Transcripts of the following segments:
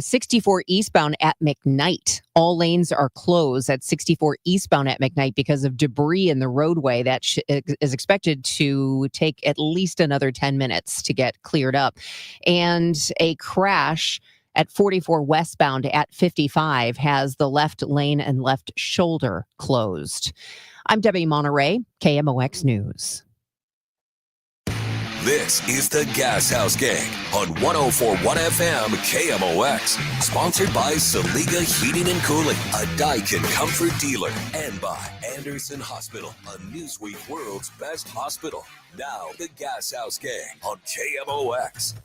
64 eastbound at McKnight. All lanes are closed at 64 eastbound at McKnight because of debris in the roadway that is expected to take at least another 10 minutes to get cleared up. And a crash at 44 westbound at 55 has the left lane and left shoulder closed. I'm Debbie Monterey, KMOX News. This is the Gashouse Gang on 104.1 FM KMOX. Sponsored by Saliga Heating and Cooling, a Daikin comfort dealer. And by Anderson Hospital, a Newsweek World's Best Hospital. Now, the Gashouse Gang on KMOX.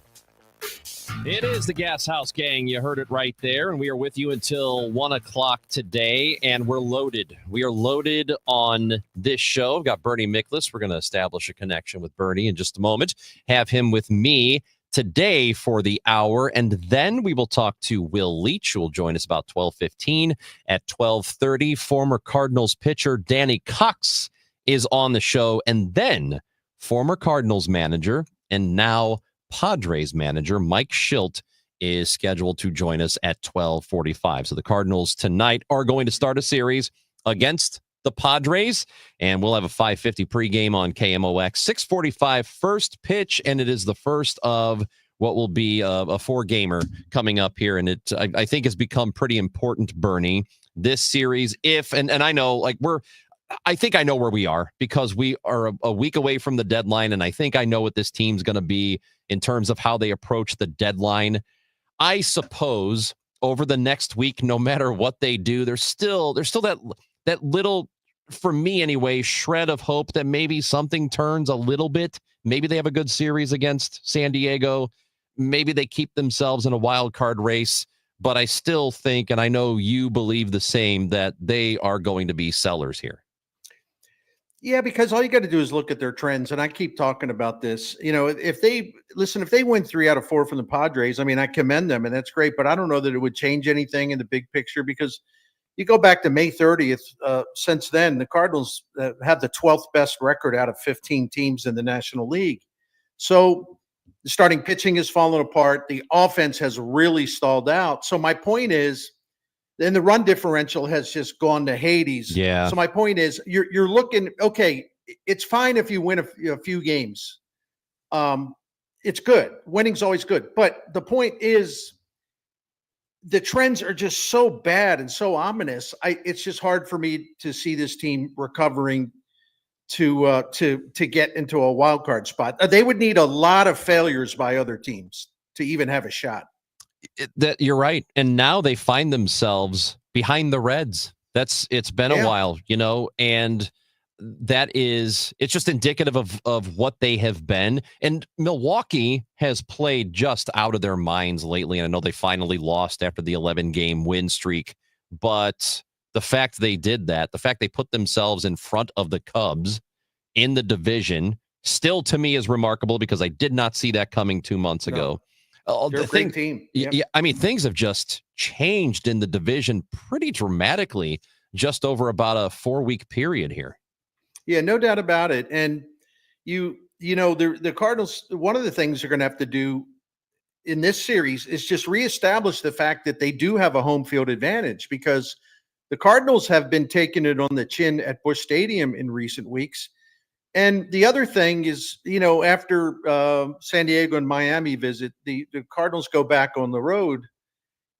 It is the Gashouse Gang. You heard it right there. And we are with you until 1 o'clock today. And we're loaded. We are loaded on this show. We've got Bernie Miklas. We're going to establish a connection with Bernie in just a moment. Have him with me today for the hour. And then we will talk to Will Leach, who will join us about 12:15. At 12:30, former Cardinals pitcher Danny Cox is on the show. And then former Cardinals manager and now Padres manager Mike Shildt is scheduled to join us at 12:45. So the Cardinals tonight are going to start a series against the Padres, and we'll have a 5:50 pregame on KMOX. 6:45 first pitch, and it is the first of what will be a four-gamer coming up here, and it I think has become pretty important, Bernie, this series. And I know, I think I know where we are because we are a week away from the deadline, and I think I know what this team's going to be in terms of how they approach the deadline. I suppose over the next week, no matter what they do, there's still that little, for me anyway, shred of hope that maybe something turns a little bit. Maybe they have a good series against San Diego. Maybe they keep themselves in a wild card race. But I still think, and I know you believe the same, that they are going to be sellers here. Yeah, because all you got to do is look at their trends. And I keep talking about this. You know, if they win 3 out of 4 from the Padres, I mean, I commend them and that's great, but I don't know that it would change anything in the big picture because you go back to May 30th. Since then, the Cardinals have the 12th best record out of 15 teams in the National League. So the starting pitching has fallen apart. The offense has really stalled out. So my point is, then the run differential has just gone to Hades. Yeah. So my point is, you're looking, okay, it's fine if you win a few games. It's good. Winning's always good. But the point is, the trends are just so bad and so ominous. It's just hard for me to see this team recovering to get into a wild card spot. They would need a lot of failures by other teams to even have a shot. That you're right. And now they find themselves behind the Reds. It's been a while, and it's just indicative of what they have been. And Milwaukee has played just out of their minds lately. And I know they finally lost after the 11-game win streak, but the fact they did that, the fact they put themselves in front of the Cubs in the division still to me is remarkable because I did not see that coming 2 months ago. They're a great team. Yep. Yeah, I mean, things have just changed in the division pretty dramatically just over about a 4-week period here. Yeah, no doubt about it. And the Cardinals, one of the things they're going to have to do in this series is just reestablish the fact that they do have a home field advantage because the Cardinals have been taking it on the chin at Busch Stadium in recent weeks. And the other thing is, after San Diego and Miami visit, the Cardinals go back on the road.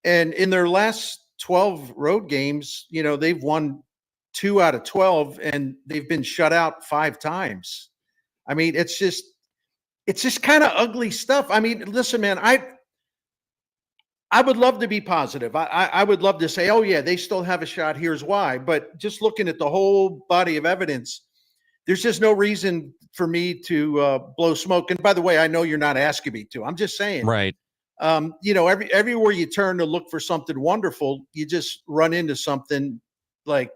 And in their last 12 road games, they've won 2 out of 12, and they've been shut out 5 times. I mean, it's just kind of ugly stuff. I mean, listen, man, I would love to be positive. I would love to say, oh, yeah, they still have a shot. Here's why. But just looking at the whole body of evidence, there's just no reason for me to blow smoke. And by the way, I know you're not asking me to. I'm just saying. Right. Everywhere you turn to look for something wonderful, you just run into something like,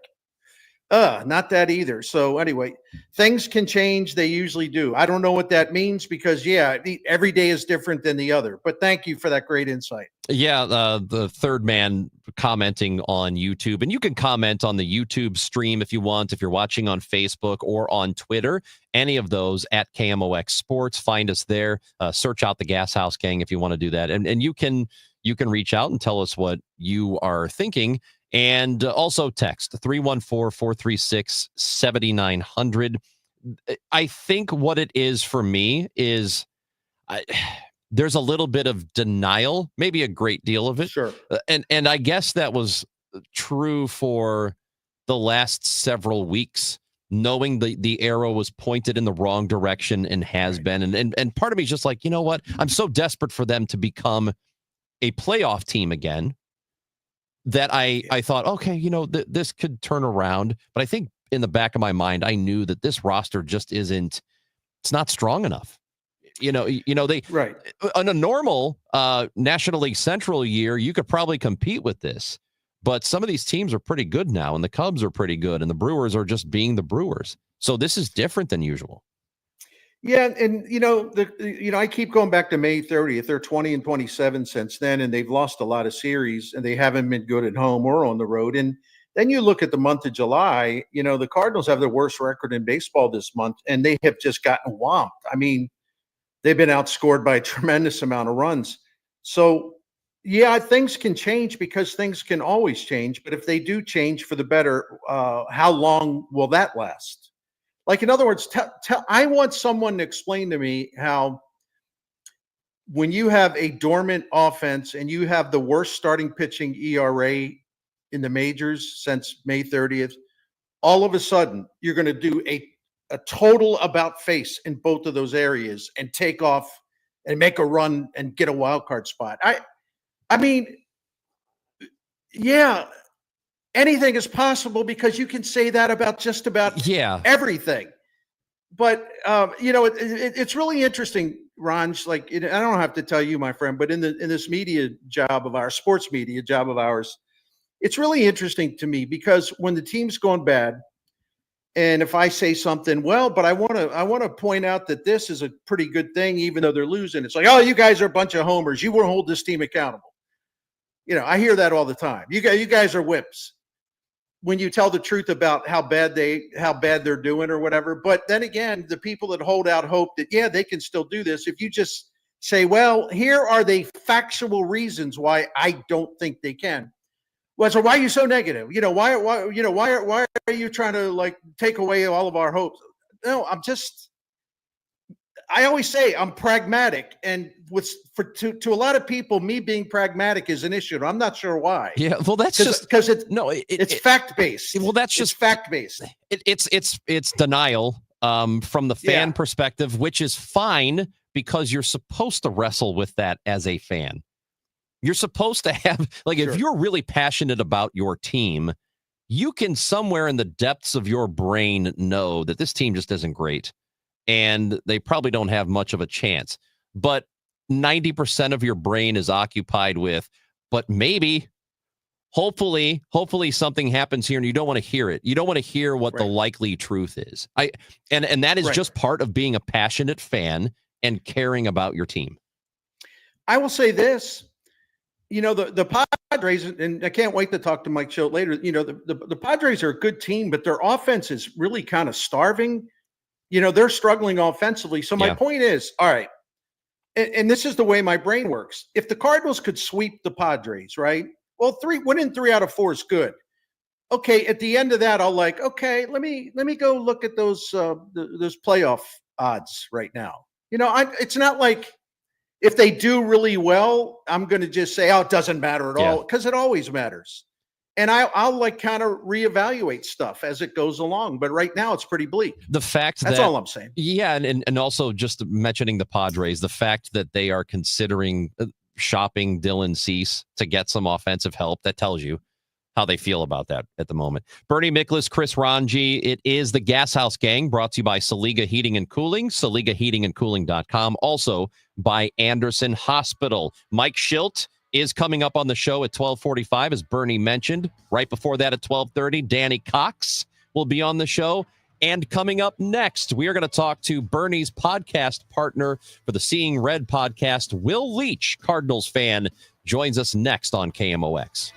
not that either. So anyway, things can change. They usually do. I don't know what that means because, every day is different than the other. But thank you for that great insight. Yeah, the third man commenting on YouTube. And you can comment on the YouTube stream if you want, if you're watching on Facebook or on Twitter. Any of those at KMOX Sports. Find us there. Search out the Gashouse Gang if you want to do that. And you can you can reach out and tell us what you are thinking. And also text 314-436-7900. I think what it is for me is there's a little bit of denial, maybe a great deal of it. Sure. And I guess that was true for the last several weeks, knowing the arrow was pointed in the wrong direction and has been. And part of me is just like, you know what? I'm so desperate for them to become a playoff team again that I thought, okay, this could turn around. But I think in the back of my mind, I knew that this roster just it's not strong enough. They Right. On a normal National League Central year, you could probably compete with this. But some of these teams are pretty good now, and the Cubs are pretty good, and the Brewers are just being the Brewers. So this is different than usual. Yeah, and I keep going back to May 30th. They're 20-27 since then, and they've lost a lot of series, and they haven't been good at home or on the road. And then you look at the month of July. The Cardinals have the worst record in baseball this month, and they have just gotten whomped. I mean, they've been outscored by a tremendous amount of runs. So, yeah, things can change because things can always change. But if they do change for the better, how long will that last? Like, in other words, I want someone to explain to me how when you have a dormant offense and you have the worst starting pitching ERA in the majors since May 30th, all of a sudden you're going to do a total about face in both of those areas and take off and make a run and get a wild card spot. I mean, yeah, anything is possible because you can say that about just about everything. But, it's really interesting, Ron. Like, I don't have to tell you, my friend, but in this media job of ours, sports media job of ours, it's really interesting to me because when the team's going bad, and if I say something, well, but I want to point out that this is a pretty good thing, even though they're losing. It's like, oh, you guys are a bunch of homers. You won't hold this team accountable. I hear that all the time. You guys are whips when you tell the truth about how bad they're doing or whatever. But then again, the people that hold out hope that, yeah, they can still do this. If you just say, well, here are the factual reasons why I don't think they can. Well, so why are you so negative? Why are you trying to take away all of our hopes? No, I always say I'm pragmatic, and to a lot of people, me being pragmatic is an issue. I'm not sure why. Yeah, well, that's just because it's fact based. Well, that's just fact based. It's denial from the fan perspective, which is fine because you're supposed to wrestle with that as a fan. You're supposed to have if you're really passionate about your team, you can somewhere in the depths of your brain know that this team just isn't great. And they probably don't have much of a chance. But 90% of your brain is occupied with, but maybe, hopefully something happens here, and you don't want to hear it. You don't want to hear what the likely truth is. And that is just part of being a passionate fan and caring about your team. I will say this. The Padres, and I can't wait to talk to Mike Schilt later. The Padres are a good team, but their offense is really kind of starving. They're struggling offensively. So my point is, all right, and this is the way my brain works. If the Cardinals could sweep the Padres, right? Well, winning 3 out of 4 is good. Okay, at the end of that, I'll let me go look at those playoff odds right now. It's not like if they do really well, I'm going to just say, oh, it doesn't matter at all, because it always matters. And I'll kind of reevaluate stuff as it goes along. But right now it's pretty bleak. The fact that's all I'm saying. Yeah. And also just mentioning the Padres, the fact that they are considering shopping Dylan Cease to get some offensive help, that tells you how they feel about that at the moment. Bernie Miklasz, Chris Ranji. It is the Gashouse Gang, brought to you by Saliga Heating and Cooling, SaligaHeatingandCooling.com. Also by Anderson Hospital. Mike Schilt is coming up on the show at 12:45, as Bernie mentioned. Right before that at 12:30, Danny Cox will be on the show. And coming up next, we are going to talk to Bernie's podcast partner for the Seeing Red podcast, Will Leach, Cardinals fan, joins us next on KMOX.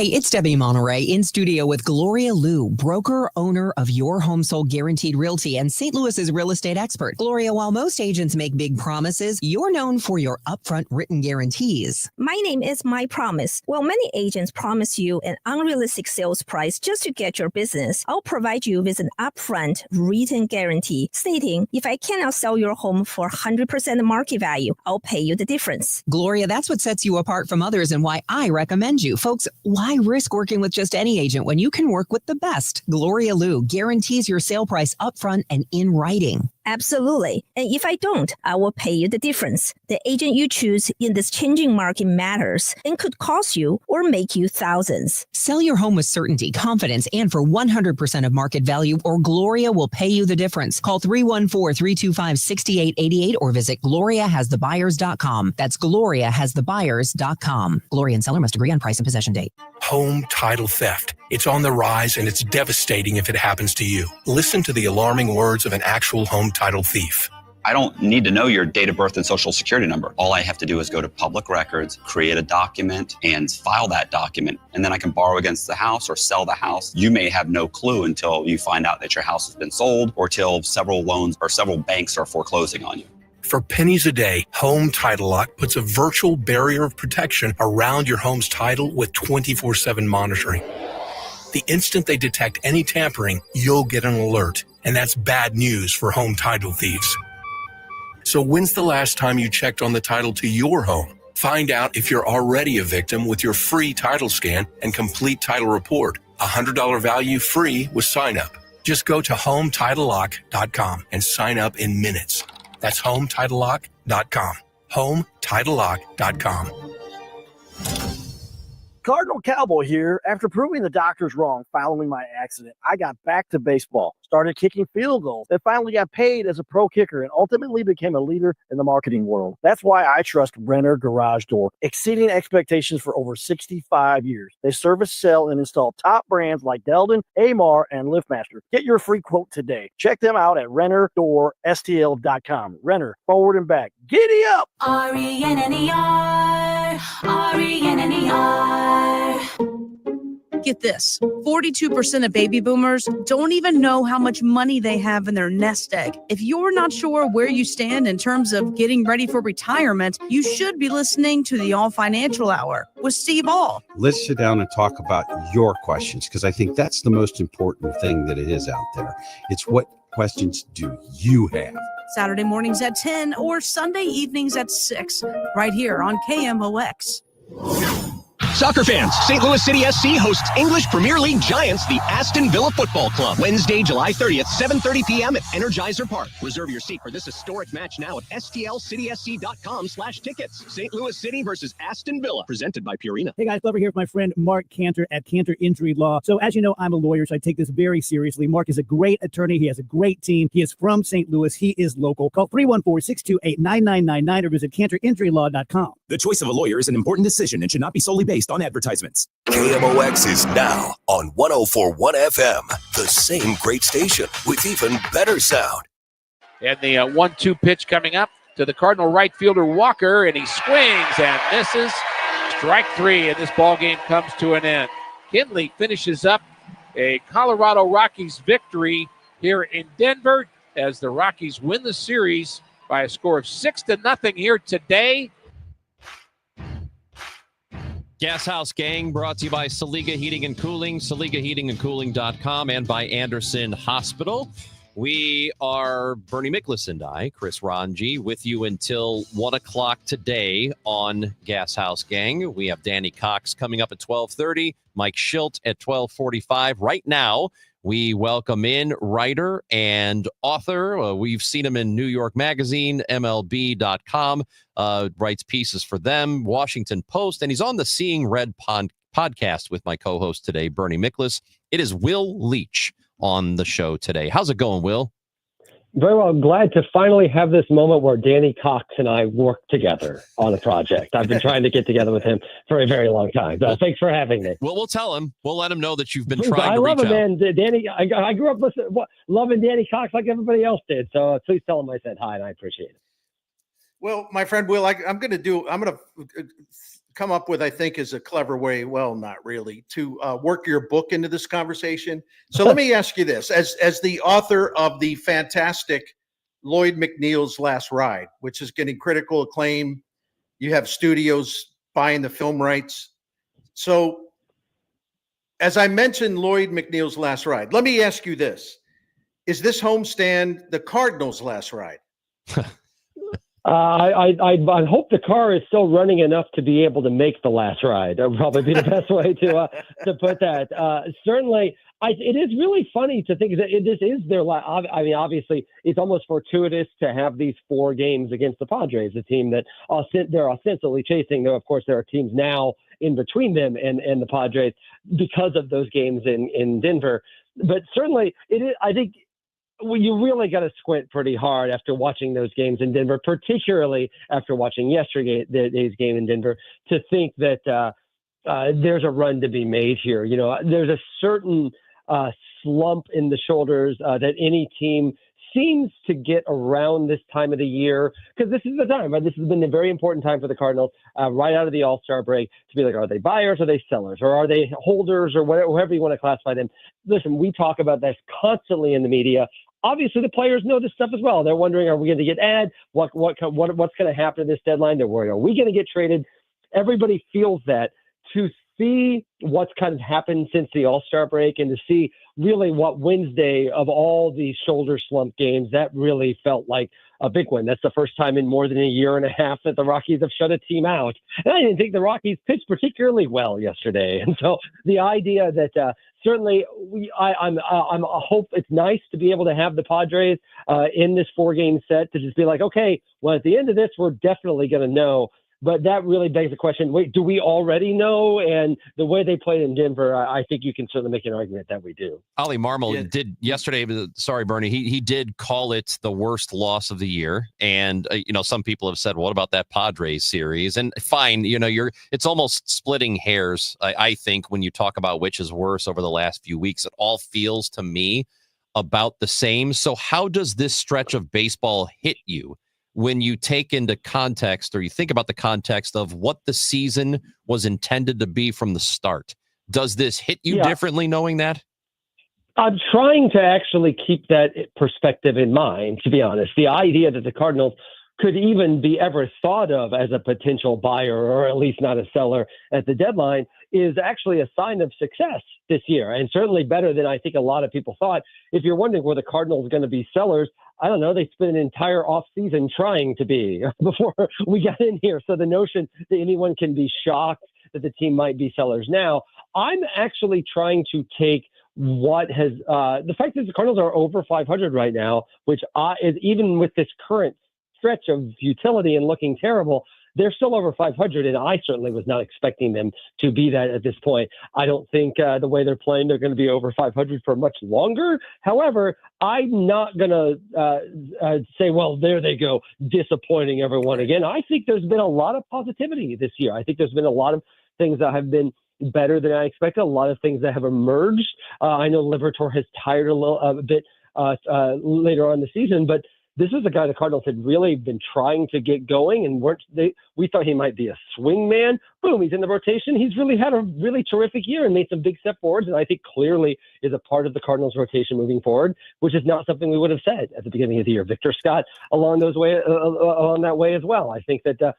Hey, it's Debbie Monterey in studio with Gloria Liu, broker, owner of Your Home Sold Guaranteed Realty and St. Louis's real estate expert. Gloria, while most agents make big promises, you're known for your upfront written guarantees. My name is My Promise. Well, many agents promise you an unrealistic sales price just to get your business. I'll provide you with an upfront written guarantee stating if I cannot sell your home for 100% market value, I'll pay you the difference. Gloria, that's what sets you apart from others and why I recommend you. Folks, why risk working with just any agent when you can work with the best? Gloria Liu guarantees your sale price upfront and in writing. Absolutely. And if I don't, I will pay you the difference. The agent you choose in this changing market matters and could cost you or make you thousands. Sell your home with certainty, confidence, and for 100% of market value, or Gloria will pay you the difference. Call 314-325-6888 or visit GloriaHasTheBuyers.com. That's GloriaHasTheBuyers.com. Gloria and seller must agree on price and possession date. Home title theft. It's on the rise, and it's devastating if it happens to you. Listen to the alarming words of an actual home title thief. I don't need to know your date of birth and social security number. All I have to do is go to public records, create a document, and file that document. And then I can borrow against the house or sell the house. You may have no clue until you find out that your house has been sold or till several loans or several banks are foreclosing on you. For pennies a day, Home Title Lock puts a virtual barrier of protection around your home's title with 24/7 monitoring. The instant they detect any tampering, you'll get an alert. And that's bad news for home title thieves. So when's the last time you checked on the title to your home? Find out if you're already a victim with your free title scan and complete title report. $100 value free with sign up. Just go to HomeTitleLock.com and sign up in minutes. That's HomeTitleLock.com. HomeTitleLock.com. Cardinal Cowboy here. After proving the doctors wrong following my accident, I got back to baseball, started kicking field goals, and finally got paid as a pro kicker and ultimately became a leader in the marketing world. That's why I trust Renner Garage Door, exceeding expectations for over 65 years. They service, sell, and install top brands like Delden, Amar, and LiftMaster. Get your free quote today. Check them out at RennerDoorSTL.com. Renner, forward and back. Giddy up! RENNER, RENNER. Get this, 42% of baby boomers don't even know how much money they have in their nest egg. If you're not sure where you stand in terms of getting ready for retirement, you should be listening to the All Financial Hour with Steve All. Let's sit down and talk about your questions, because I think that's the most important thing that it is out there. It's what questions do you have? Saturday mornings at 10 or Sunday evenings at 6, right here on KMOX. Soccer fans, St. Louis City SC hosts English Premier League giants, the Aston Villa Football Club, Wednesday, July 30th, 7:30 p.m. at Energizer Park. Reserve your seat for this historic match now at stlcitysc.com/tickets. St. Louis City versus Aston Villa, presented by Purina. Hey guys, Glover here with my friend Mark Cantor at Cantor Injury Law. So as you know, I'm a lawyer, so I take this very seriously. Mark is a great attorney. He has a great team. He is from St. Louis. He is local. Call 314-628-9999 or visit CantorInjuryLaw.com. The choice of a lawyer is an important decision and should not be solely based on advertisements. KMOX is now on 104.1 FM, the same great station with even better sound. And the 1-2 pitch coming up to the Cardinal right fielder Walker, and he swings and misses. Strike three, and this ball game comes to an end. Kinley finishes up a Colorado Rockies victory here in Denver as the Rockies win the series by a score of 6-0 here today. Gashouse Gang brought to you by Saliga Heating and Cooling, SaligaHeatingandCooling.com, and by Anderson Hospital. We are Bernie Miklas and I, Chris Ranji, with you until 1 o'clock today on Gashouse Gang. We have Danny Cox coming up at 12:30, Mike Schilt at 12:45. Right now, we welcome in writer and author. We've seen him in New York Magazine, MLB.com, writes pieces for them, Washington Post, and he's on the Seeing Red podcast with my co-host today, Bernie Miklas. It is Will Leach on the show today. How's it going, Will? Very well. Glad to finally have this moment where Danny Cox and I work together on a project. I've been trying to get together with him for a very long time. Thanks for having me. Well, we'll tell him. We'll let him know that you've been trying to reach out. I love him, man. Danny, I grew up loving Danny Cox like everybody else did. So please tell him I said hi, and I appreciate it. Well, my friend Will, I'm going to come up with, I think, is a clever way. Well, not really, to work your book into this conversation. So let me ask you this: as the author of the fantastic Lloyd McNeil's Last Ride, which is getting critical acclaim, you have studios buying the film rights. So, as I mentioned, Lloyd McNeil's Last Ride. Let me ask you this: is this homestand the Cardinals' last ride? I hope the car is still running enough to be able to make the last ride. That would probably be the best way to put that. Certainly, it is really funny to think that this is their last. I mean, obviously, it's almost fortuitous to have these 4 games against the Padres, a team that they're ostensibly chasing. Though, of course, there are teams now in between them and the Padres because of those games in Denver. But certainly, it is. I think. Well, you really got to squint pretty hard after watching those games in Denver, particularly after watching yesterday's game in Denver, to think that there's a run to be made here. You know, there's a certain slump in the shoulders that any team seems to get around this time of the year, because this is the time, right? This has been a very important time for the Cardinals right out of the All-Star break to be like, are they buyers, are they sellers, or are they holders, or whatever, however you want to classify them. Listen, we talk about this constantly in the media. Obviously, the players know this stuff as well. They're wondering, are we going to get added? What's going to happen to this deadline? They're worried, are we going to get traded? Everybody feels that. To see what's kind of happened since the All-Star break and to see really what Wednesday of all these shoulder slump games, that really felt like a big one. That's the first time in more than a year and a half that the Rockies have shut a team out. And I didn't think the Rockies pitched particularly well yesterday. And so the idea that certainly I hope it's nice to be able to have the Padres in this 4-game set to just be like, okay, well, at the end of this, we're definitely going to know. But that really begs the question, wait, do we already know? And the way they played in Denver, I think you can certainly make an argument that we do. Ollie Marmol did yesterday. Sorry, Bernie. He did call it the worst loss of the year. And, some people have said, what about that Padres series? And fine, it's almost splitting hairs, I think, when you talk about which is worse over the last few weeks. It all feels to me about the same. So how does this stretch of baseball hit you when you take into context, or you think about the context of what the season was intended to be from the start? Does this hit you differently knowing that? I'm trying to actually keep that perspective in mind, to be honest. The idea that the Cardinals could even be ever thought of as a potential buyer, or at least not a seller at the deadline, is actually a sign of success this year, and certainly better than I think a lot of people thought. If you're wondering, were the Cardinals going to be sellers? I don't know. They spent an entire offseason trying to be before we got in here. So the notion that anyone can be shocked that the team might be sellers now, I'm actually trying to take what has the fact that the Cardinals are over 500 right now, which is even with this current stretch of futility and looking terrible, they're still over 500, and I certainly was not expecting them to be that at this point. I don't think the way they're playing, they're going to be over 500 for much longer. However, I'm not going to say, well, there they go, disappointing everyone again. I think there's been a lot of positivity this year. I think there's been a lot of things that have been better than I expected, a lot of things that have emerged. I know Liberatore has tired a bit later on in the season, but this is a guy the Cardinals had really been trying to get going, and we thought he might be a swing man. Boom, he's in the rotation. He's really had a really terrific year and made some big step forwards, and I think clearly is a part of the Cardinals rotation moving forward, which is not something we would have said at the beginning of the year. Victor Scott along that way as well. I think that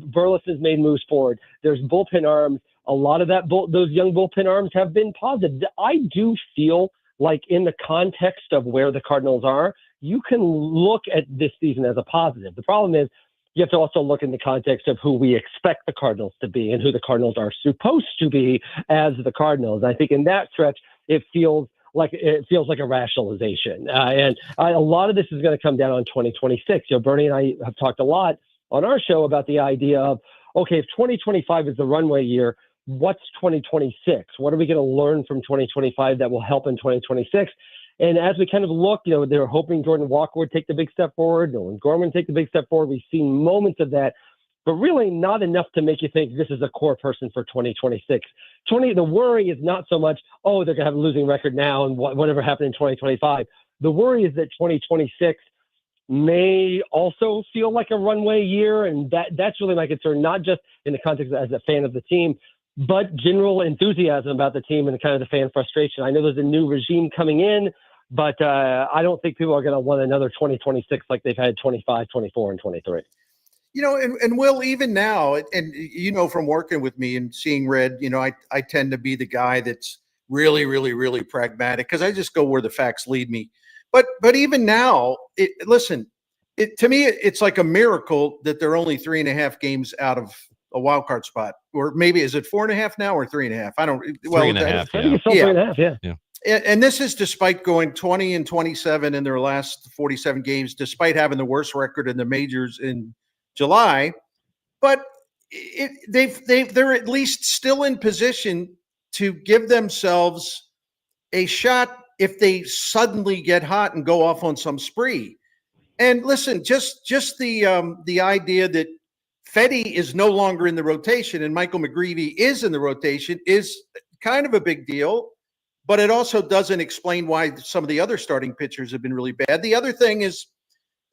Burles has made moves forward. There's bullpen arms. A lot of those young bullpen arms have been positive. I do feel like in the context of where the Cardinals are, you can look at this season as a positive. The problem is you have to also look in the context of who we expect the Cardinals to be and who the Cardinals are supposed to be as the Cardinals. I think in that stretch, it feels like a rationalization. And a lot of this is going to come down on 2026. Bernie and I have talked a lot on our show about the idea of, okay, if 2025 is the runway year, what's 2026? What are we going to learn from 2025 that will help in 2026? And as we kind of look, they're hoping Jordan Walker would take the big step forward, Nolan Gorman take the big step forward. We've seen moments of that, but really not enough to make you think this is a core person for 2026. The worry is not so much, they're going to have a losing record now and whatever happened in 2025. The worry is that 2026 may also feel like a runway year. And that's really my concern, not just in the context as a fan of the team, but general enthusiasm about the team and kind of the fan frustration. I know there's a new regime coming in, but I don't think people are going to want another 2026 like they've had 25, 24, and 23. And Will, even now, and from working with me and seeing red, I tend to be the guy that's really, really, really pragmatic because I just go where the facts lead me. But even now, to me, it's like a miracle that they're only 3.5 games out of a wild card spot, or maybe is it 4.5 now or 3.5? I don't. Well, 3.5. I think it's still 3.5. Yeah. And this is despite going 20-27 in their last 47 games, despite having the worst record in the majors in July. But they're at least still in position to give themselves a shot if they suddenly get hot and go off on some spree. And listen, just the idea that Fetty is no longer in the rotation and Michael McGreevy is in the rotation is kind of a big deal, but it also doesn't explain why some of the other starting pitchers have been really bad. The other thing is,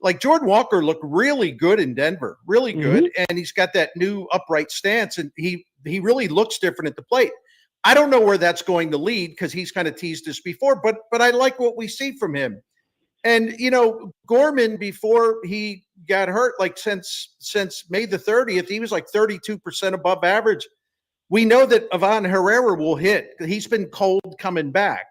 like, Jordan Walker looked really good in Denver, really good, and he's got that new upright stance, and he really looks different at the plate. I don't know where that's going to lead because he's kind of teased us before, but I like what we see from him. And, Gorman, before he got hurt, like since May the 30th, he was like 32% above average. We know that Ivan Herrera will hit. He's been cold coming back.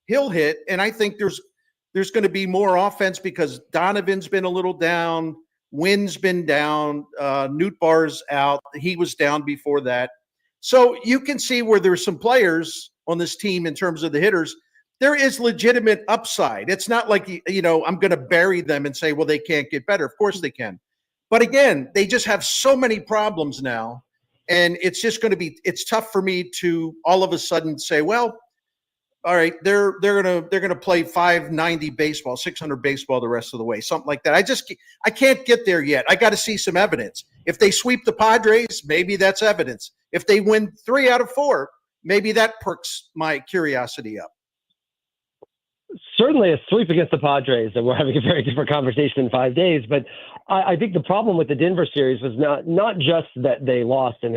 He'll hit. And I think there's going to be more offense because Donovan's been a little down. Wynn's been down. Nootbaar's out. He was down before that. So you can see where there's some players on this team in terms of the hitters. There is legitimate upside. It's not like, I'm going to bury them and say, well, they can't get better. Of course they can. But again, they just have so many problems now. And it's just going to be, it's tough for me to all of a sudden say, well, all right, they're gonna play 590 baseball, 600 baseball the rest of the way, something like that. I can't get there yet. I got to see some evidence. If they sweep the Padres, maybe that's evidence. If they win 3 out of 4, maybe that perks my curiosity up. Certainly a sweep against the Padres, and we're having a very different conversation in 5 days. But I think the problem with the Denver series was not just that they lost, and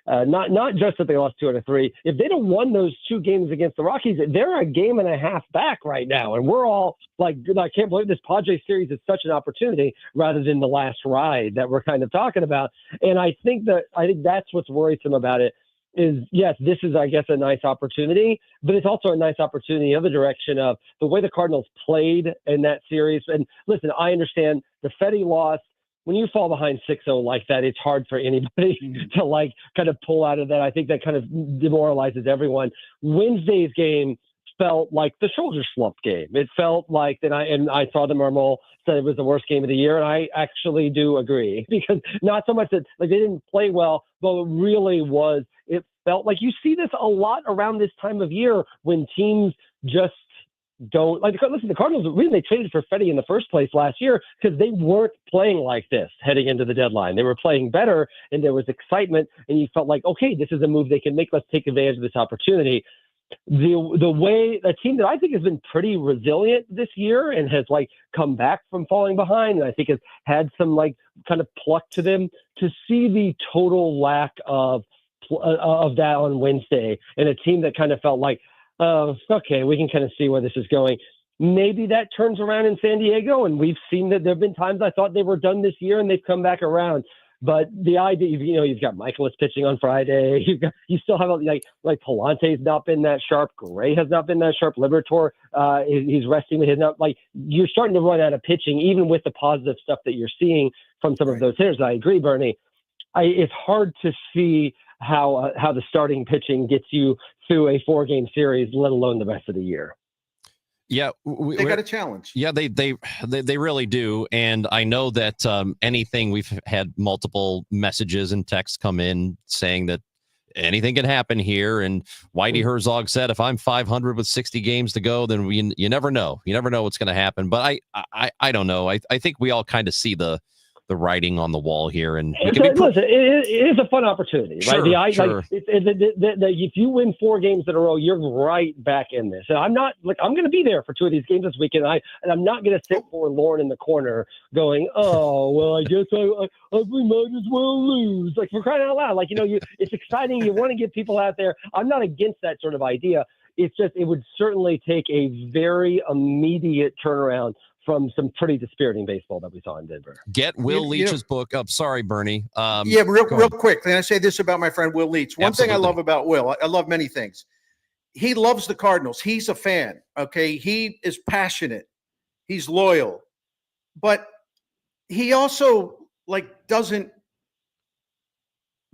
not just that they lost 2 out of 3. If they'd have won those 2 games against the Rockies, they're a game and a half back right now, and we're all like, I can't believe this Padres series is such an opportunity rather than the last ride that we're kind of talking about. And I think that's what's worrisome about it. Is yes, this is, I guess, a nice opportunity, but it's also a nice opportunity in the other direction of the way the Cardinals played in that series. And listen, I understand the Fetty loss. When you fall behind 6-0 like that, it's hard for anybody to kind of pull out of that. I think that kind of demoralizes everyone. Wednesday's game felt like the shoulder slump game. It felt like that. I saw the Mermel said it was the worst game of the year, and I actually do agree, because not so much that they didn't play well, but it really was. It felt like you see this a lot around this time of year when teams just don't listen. The Cardinals, the reason they traded for Fetty in the first place last year, because they weren't playing like this heading into the deadline. They were playing better, and there was excitement, and you felt like, okay, this is a move they can make. Let's take advantage of this opportunity. The way a team that I think has been pretty resilient this year and has come back from falling behind, and I think has had some kind of pluck to them, to see the total lack of that on Wednesday, and a team that kind of felt like, okay, we can kind of see where this is going. Maybe that turns around in San Diego, and we've seen that there have been times I thought they were done this year and they've come back around. But the idea, you've got Michaelis pitching on Friday. You still have like Palante's not been that sharp. Gray has not been that sharp. Liberatore, he's resting, but he's not. You're starting to run out of pitching, even with the positive stuff that you're seeing from some of those hitters. I agree, Bernie. It's hard to see how the starting pitching gets you through a 4-game series, let alone the rest of the year. Yeah, they got a challenge. Yeah, they really do. And I know that anything, we've had multiple messages and texts come in saying that anything can happen here. And Whitey Herzog said, if I'm 500 with 60 games to go, then you never know. You never know what's going to happen. But I don't know. I think we all kind of see the the writing on the wall here. And Listen, it is a fun opportunity, Sure, right? sure. If you win 4 games in a row, you're right back in this. And I'm going to be there for 2 of these games this weekend. And I'm not going to sit forlorn in the corner going, oh, well, I guess we might as well lose. Like, for crying out loud. Like, it's exciting. You want to get people out there. I'm not against that sort of idea. It's just, it would certainly take a very immediate turnaround from some pretty dispiriting baseball that we saw in Denver. Get Will Leach's book up. Sorry, Bernie. Real quick. Can I say this about my friend Will Leach? One thing I love about Will, I love many things. He loves the Cardinals. He's a fan. Okay. He is passionate. He's loyal. But he also doesn't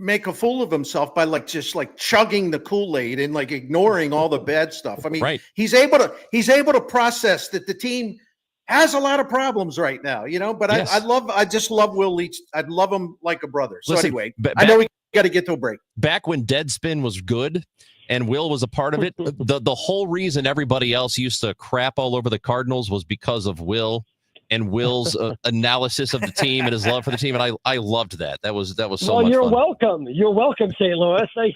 make a fool of himself by just chugging the Kool-Aid and ignoring all the bad stuff. I mean, he's able to process that the team has a lot of problems right now, but yes. I just love Will Leach. I'd love him like a brother. So anyway, I know we got to get to a break. Back when Deadspin was good and Will was a part of it, the whole reason everybody else used to crap all over the Cardinals was because of Will and Will's analysis of the team and his love for the team. And I loved that. That was so much fun. You're welcome. You're welcome, St. Louis. Thank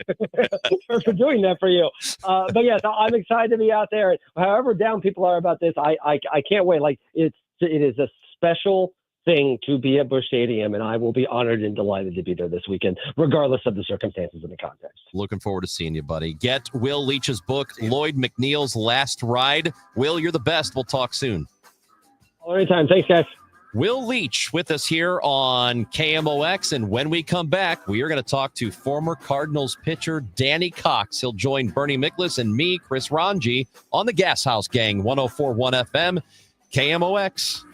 you for doing that for you. But yes, I'm excited to be out there. However down people are about this, I can't wait. It is a special thing to be at Busch Stadium, and I will be honored and delighted to be there this weekend, regardless of the circumstances and the context. Looking forward to seeing you, buddy. Get Will Leach's book, Lloyd McNeil's Last Ride. Will, you're the best. We'll talk soon. Anytime. Thanks, guys. Will Leach with us here on KMOX. And when we come back, we are going to talk to former Cardinals pitcher Danny Cox. He'll join Bernie Miklasz and me, Chris Ranji, on the Gashouse Gang, 104.1 FM, KMOX.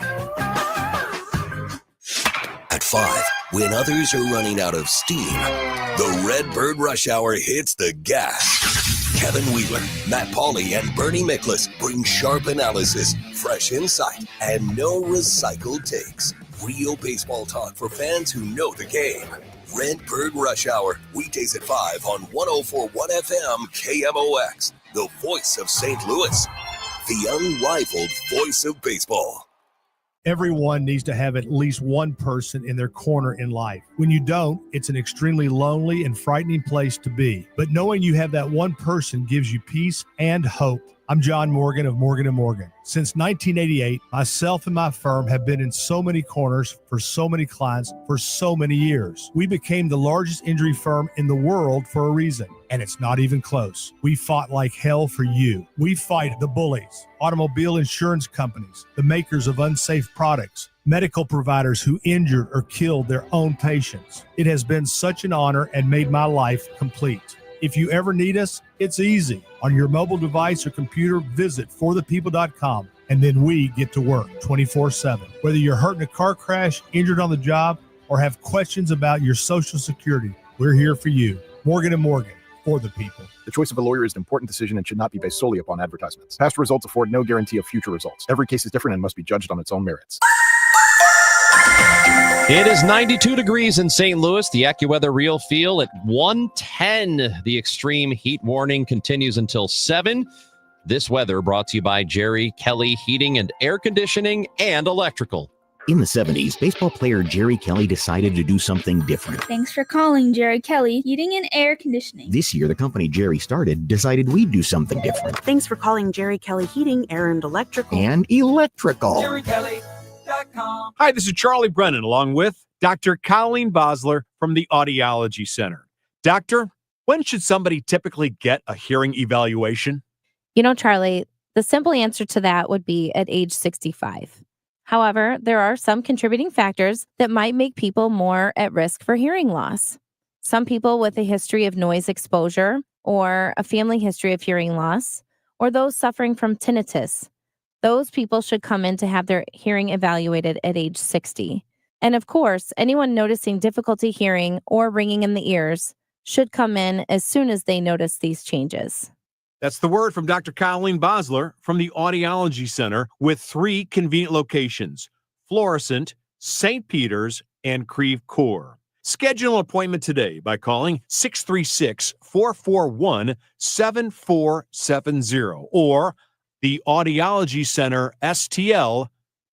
At 5, when others are running out of steam, the Redbird Rush Hour hits the gas. Kevin Wheeler, Matt Pauley, and Bernie Miklasz bring sharp analysis, fresh insight, and no recycled takes. Real baseball talk for fans who know the game. Redbird Rush Hour, weekdays at 5 on 104.1 FM KMOX, the voice of St. Louis, the unrivaled voice of baseball. Everyone needs to have at least one person in their corner in life. When you don't, it's an extremely lonely and frightening place to be. But knowing you have that one person gives you peace and hope. I'm John Morgan of Morgan & Morgan. Since 1988, myself and my firm have been in so many corners for so many clients for so many years. We became the largest injury firm in the world for a reason, and it's not even close. We fought like hell for you. We fight the bullies, automobile insurance companies, the makers of unsafe products, medical providers who injured or killed their own patients. It has been such an honor and made my life complete. If you ever need us, it's easy. On your mobile device or computer, visit forthepeople.com, and then we get to work 24/7. Whether you're hurt in a car crash, injured on the job, or have questions about your Social Security, we're here for you. Morgan & Morgan, for the people. The choice of a lawyer is an important decision and should not be based solely upon advertisements. Past results afford no guarantee of future results. Every case is different and must be judged on its own merits. It is 92 degrees in St. Louis. The AccuWeather Real Feel at 110. The extreme heat warning continues until 7. This weather brought to you by Jerry Kelly Heating and Air Conditioning and Electrical. In the 70s, baseball player Jerry Kelly decided to do something different. Thanks for calling Jerry Kelly Heating and Air Conditioning. This year, the company Jerry started decided we'd do something different. Thanks for calling Jerry Kelly Heating, Air and Electrical. And Electrical. JerryKelly.com. Hi, this is Charlie Brennan along with Dr. Colleen Bosler from the Audiology Center. Doctor, when should somebody typically get a hearing evaluation? You know, Charlie, the simple answer to that would be at age 65. However, there are some contributing factors that might make people more at risk for hearing loss. Some people with a history of noise exposure or a family history of hearing loss, or those suffering from tinnitus. Those people should come in to have their hearing evaluated at age 60. And of course, anyone noticing difficulty hearing or ringing in the ears should come in as soon as they notice these changes. That's the word from Dr. Colleen Bosler from the Audiology Center with 3 convenient locations: Florissant, St. Peter's, and Creve Coeur. Schedule an appointment today by calling 636-441-7470 or the Audiology Center STL.com.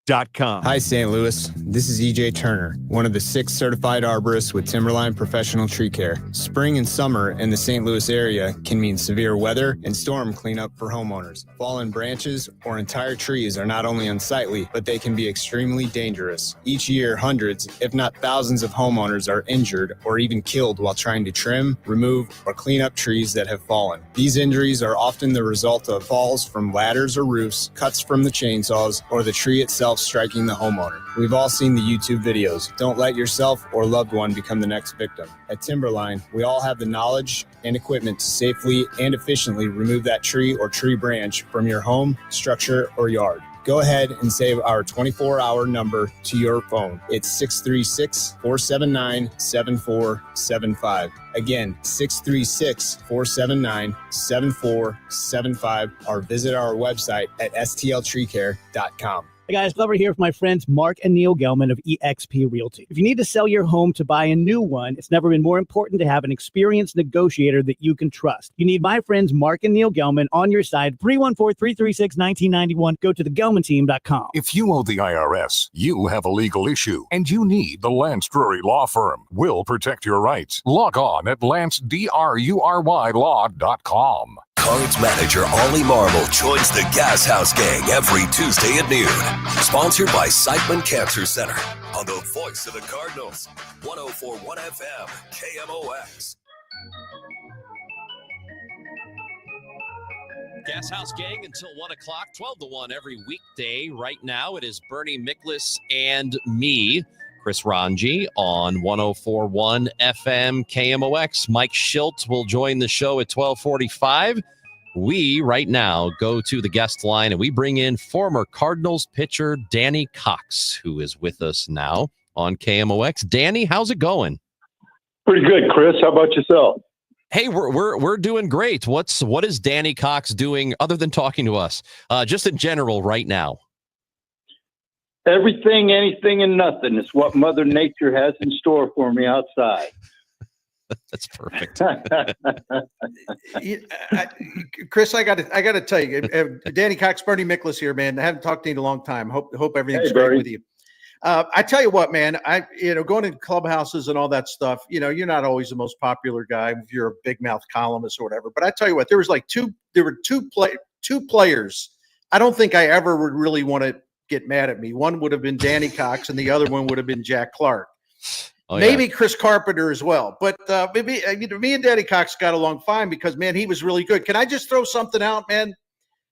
Hi, St. Louis. This is EJ Turner, one of the 6 certified arborists with Timberline Professional Tree Care. Spring and summer in the St. Louis area can mean severe weather and storm cleanup for homeowners. Fallen branches or entire trees are not only unsightly, but they can be extremely dangerous. Each year, hundreds, if not thousands of homeowners are injured or even killed while trying to trim, remove, or clean up trees that have fallen. These injuries are often the result of falls from ladders or roofs, cuts from the chainsaws, or the tree itself striking the homeowner. We've all seen the YouTube videos. Don't let yourself or loved one become the next victim. At Timberline, we all have the knowledge and equipment to safely and efficiently remove that tree or tree branch from your home, structure, or yard. Go ahead and save our 24-hour number to your phone. It's 636-479-7475. Again, 636-479-7475, or visit our website at stltreecare.com. Hey guys, Glover here with my friends Mark and Neil Gelman of eXp Realty. If you need to sell your home to buy a new one, it's never been more important to have an experienced negotiator that you can trust. You need my friends Mark and Neil Gelman on your side. 314-336-1991. Go to thegelmanteam.com. If you owe the IRS, you have a legal issue, and you need the Lance Drury Law Firm. We'll protect your rights. Log on at lancedrurylaw.com. Cards manager Ollie Marble joins the Gashouse Gang every Tuesday at noon. Sponsored by Siteman Cancer Center on the voice of the Cardinals, 104.1 FM, KMOX. Gashouse Gang until 1 o'clock, 12 to 1 every weekday. Right now, it is Bernie Miklas and me, Chris Ranji, on 104.1 FM KMOX. Mike Schilt will join the show at 12:45. We, right now, go to the guest line and we bring in former Cardinals pitcher Danny Cox, who is with us now on KMOX. Danny, how's it going? Pretty good, Chris. How about yourself? Hey, we're doing great. What is Danny Cox doing other than talking to us? Just in general right now. Everything, anything, and nothing is what Mother Nature has in store for me outside. That's perfect. Chris, I got to tell you, Danny Cox, Bernie Miklas here, man. I haven't talked to you in a long time. Hope everything's great with you. I tell you what, man. Going to clubhouses and all that stuff. You're not always the most popular guy if you're a big mouth columnist or whatever. But I tell you what, there were two players. I don't think I ever would really want to get mad at me. One would have been Danny Cox, and the other one would have been Jack Clark. Maybe Chris Carpenter as well. But me and Danny Cox got along fine because, man, he was really good. Can I just throw something out, man?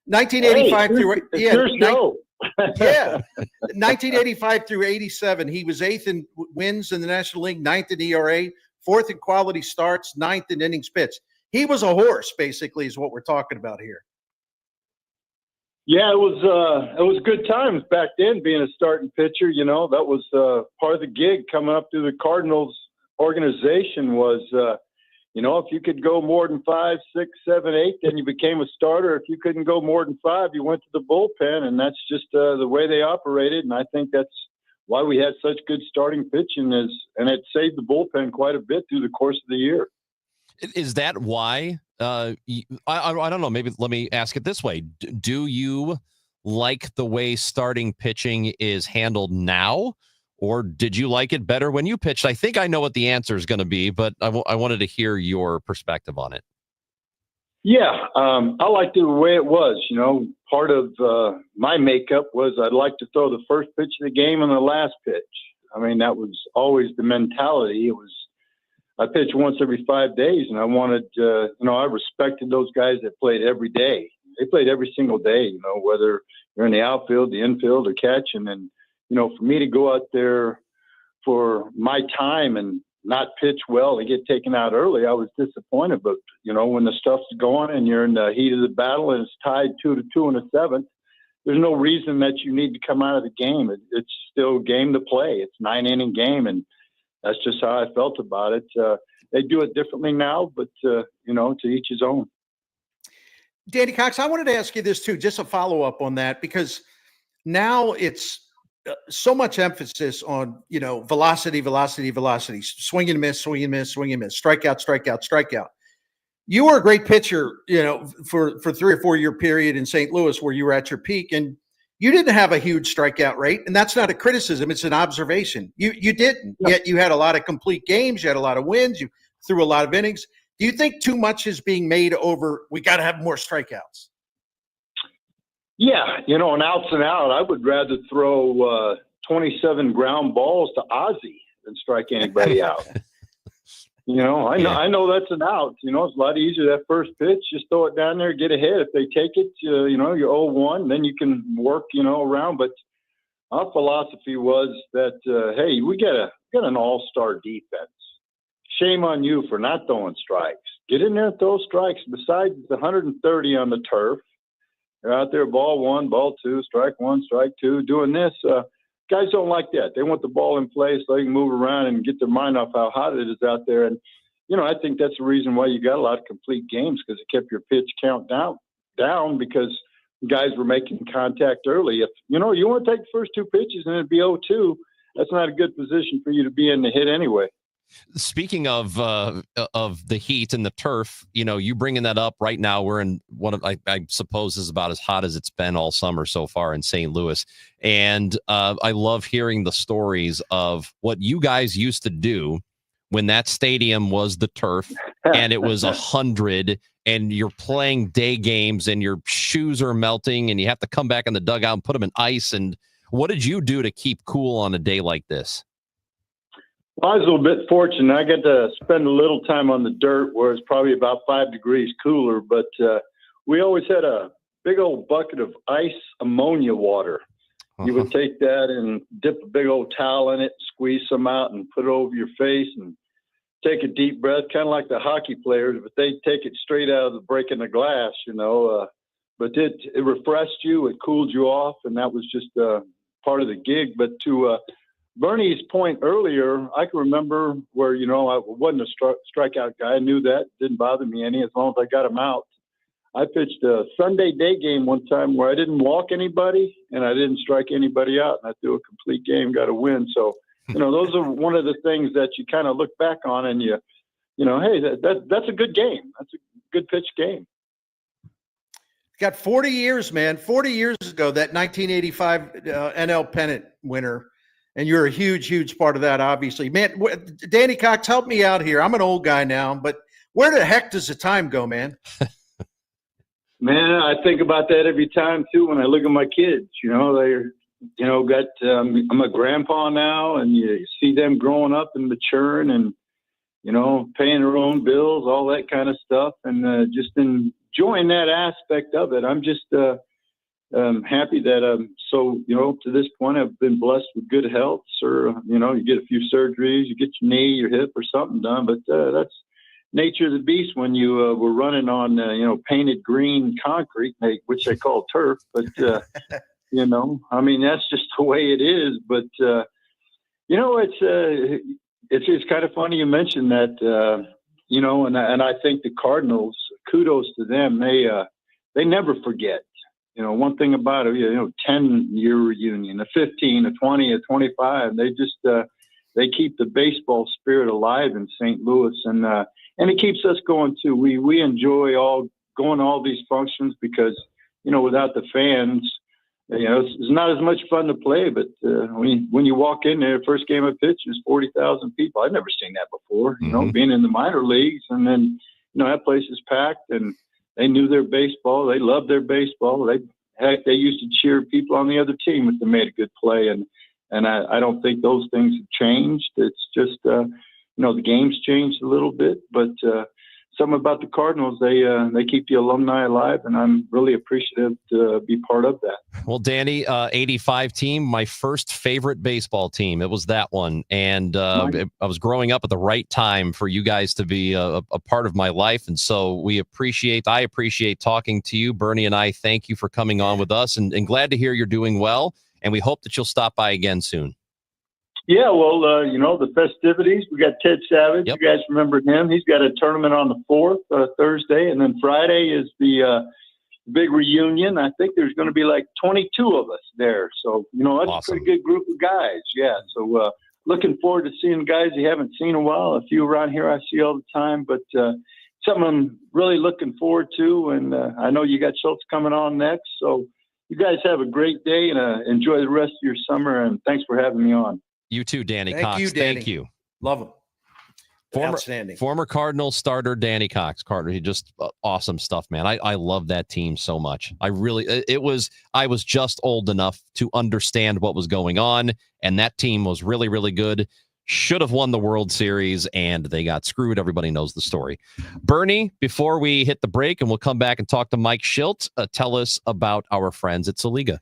1985 through 87, he was 8th in wins in the National League, 9th in ERA, 4th in quality starts, 9th in innings pitched. He was a horse, basically, is what we're talking about here. Yeah, it was good times back then being a starting pitcher. That was part of the gig coming up through the Cardinals organization was, if you could go more than 5, 6, 7, 8, then you became a starter. If you couldn't go more than 5, you went to the bullpen, and that's just the way they operated. And I think that's why we had such good starting pitching and it saved the bullpen quite a bit through the course of the year. Is that why? I don't know. Maybe let me ask it this way. Do you like the way starting pitching is handled now, or did you like it better when you pitched? I think I know what the answer is going to be, but I wanted to hear your perspective on it. Yeah, I liked it the way it was. Part of my makeup was I'd like to throw the first pitch of the game and the last pitch. I mean, that was always the mentality. I pitched once every 5 days, and I wanted, I respected those guys that played every day. They played every single day, whether you're in the outfield, the infield, or catching. And, for me to go out there for my time and not pitch well and get taken out early, I was disappointed. But, when the stuff's going and you're in the heat of the battle and it's tied 2-2 in the 7th, there's no reason that you need to come out of the game. It's still a game to play. It's a 9-inning game, and that's just how I felt about it. They do it differently now, but, to each his own. Danny Cox, I wanted to ask you this too, just a follow-up on that, because now it's so much emphasis on, velocity, swing and miss, strikeout. You were a great pitcher, for 3 or 4 year period in St. Louis where you were at your peak, and You didn't have a huge strikeout rate, and that's not a criticism. It's an observation. You didn't, yet you had a lot of complete games. You had a lot of wins. You threw a lot of innings. Do you think too much is being made over, we got to have more strikeouts? Yeah, you know, an outs and out. I would rather throw 27 ground balls to Ozzie than strike anybody out. You know, I know that's an out. You know, it's a lot easier that first pitch. Just throw it down there, get ahead. If they take it, you know, you're 0-1, then you can work, you know, around. But our philosophy was that, hey, we got an all-star defense. Shame on you for not throwing strikes. Get in there and throw strikes. Besides the 130 on the turf, they're out there, ball one, ball two, strike one, strike two, doing this. Guys don't like that. They want the ball in place so they can move around and get their mind off how hot it is out there. And, you know, I think that's the reason why you got a lot of complete games, because it kept your pitch count down because guys were making contact early. If, you know, you want to take the first two pitches and it'd be 0-2, that's not a good position for you to be in to hit anyway. Speaking of the heat and the turf, you know, you bringing that up right now. We're in one of, I suppose, is about as hot as it's been all summer so far in St. Louis. And I love hearing the stories of what you guys used to do when that stadium was the turf and it was 100 and you're playing day games and your shoes are melting and you have to come back in the dugout and put them in ice. And what did you do to keep cool on a day like this? Well, I was a little bit fortunate. I got to spend a little time on the dirt where it's probably about 5 degrees cooler, but we always had a big old bucket of ice ammonia water. You would take that and dip a big old towel in it, squeeze some out and put it over your face and take a deep breath, kind of like the hockey players, but they take it straight out of the breaking the glass, you know. But it refreshed you, it cooled you off, and that was just part of the gig. But to Bernie's point earlier, I can remember where, you know, I wasn't a strikeout guy. I knew that. Didn't bother me any as long as I got him out. I pitched a Sunday day game one time where I didn't walk anybody and I didn't strike anybody out. And I threw a complete game, got a win. So, you know, those are one of the things that you kind of look back on and you know, hey, that's a good game. That's a good pitch game. Got 40 years, man. 40 years ago, that 1985 NL pennant winner. And you're a huge, huge part of that, obviously. Man, Danny Cox, help me out here. I'm an old guy now, but where the heck does the time go, man? Man, I think about that every time, too, when I look at my kids. You know, they're, you know, I'm a grandpa now, and you see them growing up and maturing and, you know, paying their own bills, all that kind of stuff, and just enjoying that aspect of it. I'm just happy that so, you know, to this point I've been blessed with good health. Sir, you know, you get a few surgeries, you get your knee, your hip or something done, but that's nature of the beast when you were running on, you know, painted green concrete, which they call turf. But, you know, I mean, that's just the way it is. But, you know, it's kind of funny you mentioned that, you know, and I think the Cardinals, kudos to them. They never forget. You know, one thing about it, you know, 10-year reunion, a 15, a 20, a 25, they just, they keep the baseball spirit alive in St. Louis. And it keeps us going too. We enjoy going to all these functions because, you know, without the fans, you know, it's not as much fun to play, but when you walk in there, first game of pitch is 40,000 people. I've never seen that before, you know, being in the minor leagues. And then, you know, that place is packed and they knew their baseball. They loved their baseball. They used to cheer people on the other team if they made a good play. And I don't think those things have changed. It's just, you know, the game's changed a little bit, but something about the Cardinals, they keep the alumni alive, and I'm really appreciative to be part of that. Well, Danny, 85 team, my first favorite baseball team. It was that one. And I was growing up at the right time for you guys to be a part of my life. And so I appreciate talking to you. Bernie and I thank you for coming on with us and glad to hear you're doing well. And we hope that you'll stop by again soon. Yeah, well, you know, the festivities, we got Ted Savage. Yep. You guys remember him. He's got a tournament on the 4th, Thursday, and then Friday is the big reunion. I think there's going to be like 22 of us there. So, you know, that's awesome. A pretty good group of guys. Yeah, so looking forward to seeing guys you haven't seen in a while. A few around here I see all the time, but something I'm really looking forward to. And I know you got Schultz coming on next, so You guys have a great day and enjoy the rest of your summer. And thanks for having me on. You too, Danny Thank Cox. you, Danny. Thank you. Love him. Outstanding. Former Cardinal starter Danny Cox. He just awesome stuff, man. I love that team so much. I was just old enough to understand what was going on, and that team was really, really good. Should have won the World Series, and they got screwed. Everybody knows the story. Bernie, before we hit the break, and we'll come back and talk to Mike Schilt, tell us about our friends at Saliga.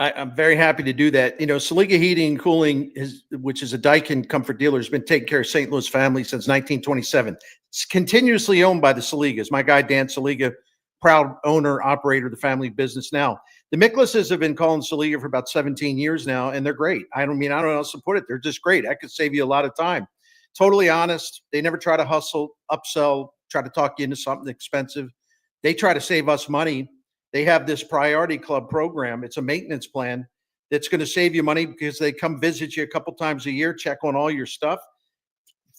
I'm very happy to do that. Saliga Heating and Cooling, which is a Daikin comfort dealer, has been taking care of St. Louis family since 1927. It's continuously owned by the Saligas. My guy, Dan Saliga, proud owner, operator of the family business now. The Miklases have been calling Saliga for about 17 years now, and they're great. I don't know how else to put it. They're just great. That could save you a lot of time. Totally honest. They never try to hustle, upsell, try to talk you into something expensive. They try to save us money. They have this Priority Club program. It's a maintenance plan that's going to save you money because they come visit you a couple times a year, check on all your stuff,